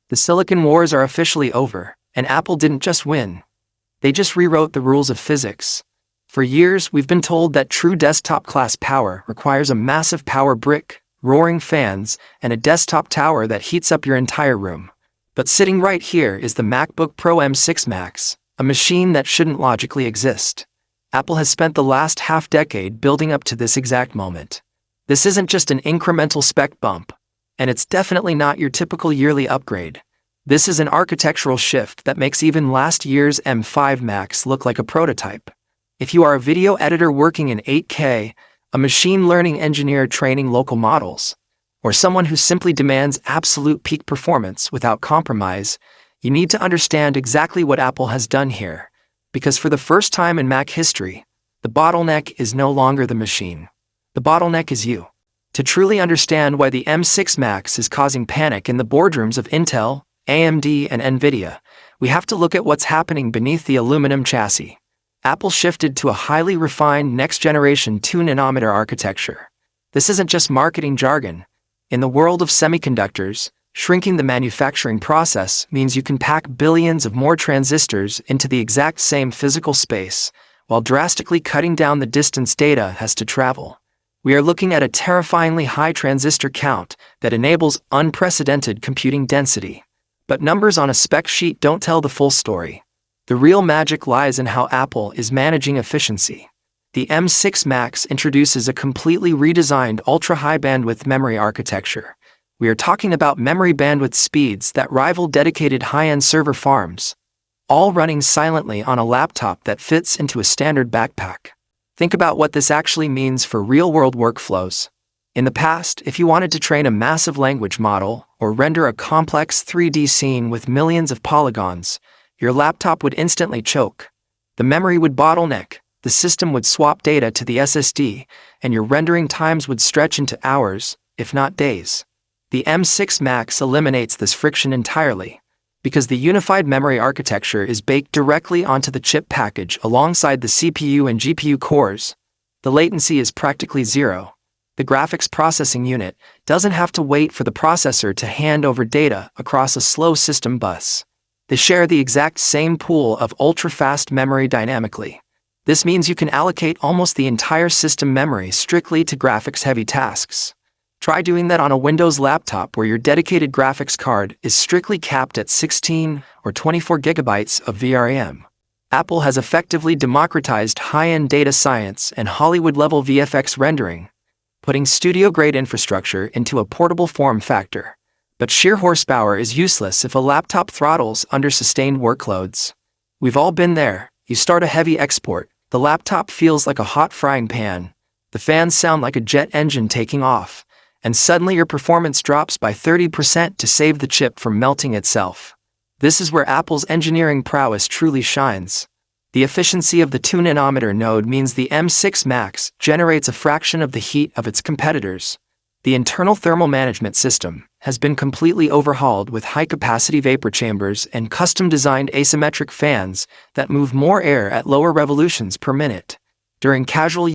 The silicon wars are officially over, and Apple didn't just win. They just rewrote the rules of physics. For years, we've been told that true desktop-class power requires a massive power brick, roaring fans, and a desktop tower that heats up your entire room. But sitting right here is the MacBook Pro M6 Max, a machine that shouldn't logically exist. Apple has spent the last half-decade building up to this exact moment. This isn't just an incremental spec bump, and it's definitely not your typical yearly upgrade. This is an architectural shift that makes even last year's M5 Max look like a prototype. If you are a video editor working in 8K, a machine learning engineer training local models, or someone who simply demands absolute peak performance without compromise, you need to understand exactly what Apple has done here. Because for the first time in Mac history, the bottleneck is no longer the machine. The bottleneck is you. To truly understand why the M6 Max is causing panic in the boardrooms of Intel, AMD, and NVIDIA, we have to look at what's happening beneath the aluminum chassis. Apple shifted to a highly refined next-generation 2-nanometer architecture. This isn't just marketing jargon. In the world of semiconductors, shrinking the manufacturing process means you can pack billions of more transistors into the exact same physical space, while drastically cutting down the distance data has to travel. We are looking at a terrifyingly high transistor count that enables unprecedented computing density. But numbers on a spec sheet don't tell the full story. The real magic lies in how Apple is managing efficiency. The M6 Max introduces a completely redesigned ultra-high bandwidth memory architecture. We are talking about memory bandwidth speeds that rival dedicated high-end server farms, all running silently on a laptop that fits into a standard backpack. Think about what this actually means for real-world workflows. In the past, if you wanted to train a massive language model or render a complex 3D scene with millions of polygons, your laptop would instantly choke. The memory would bottleneck, the system would swap data to the SSD, and your rendering times would stretch into hours, if not days. The M6 Max eliminates this friction entirely. Because the unified memory architecture is baked directly onto the chip package alongside the CPU and GPU cores, the latency is practically zero. The graphics processing unit doesn't have to wait for the processor to hand over data across a slow system bus. They share the exact same pool of ultra-fast memory dynamically. This means you can allocate almost the entire system memory strictly to graphics-heavy tasks. Try doing that on a Windows laptop where your dedicated graphics card is strictly capped at 16 or 24 gigabytes of VRAM. Apple has effectively democratized high-end data science and Hollywood-level VFX rendering, putting studio-grade infrastructure into a portable form factor. But sheer horsepower is useless if a laptop throttles under sustained workloads. We've all been there. You start a heavy export, the laptop feels like a hot frying pan, the fans sound like a jet engine taking off, and suddenly your performance drops by 30% to save the chip from melting itself. This is where Apple's engineering prowess truly shines. The efficiency of the 2-nanometer node means the M6 Max generates a fraction of the heat of its competitors. The internal thermal management system has been completely overhauled with high-capacity vapor chambers and custom-designed asymmetric fans that move more air at lower revolutions per minute. During casual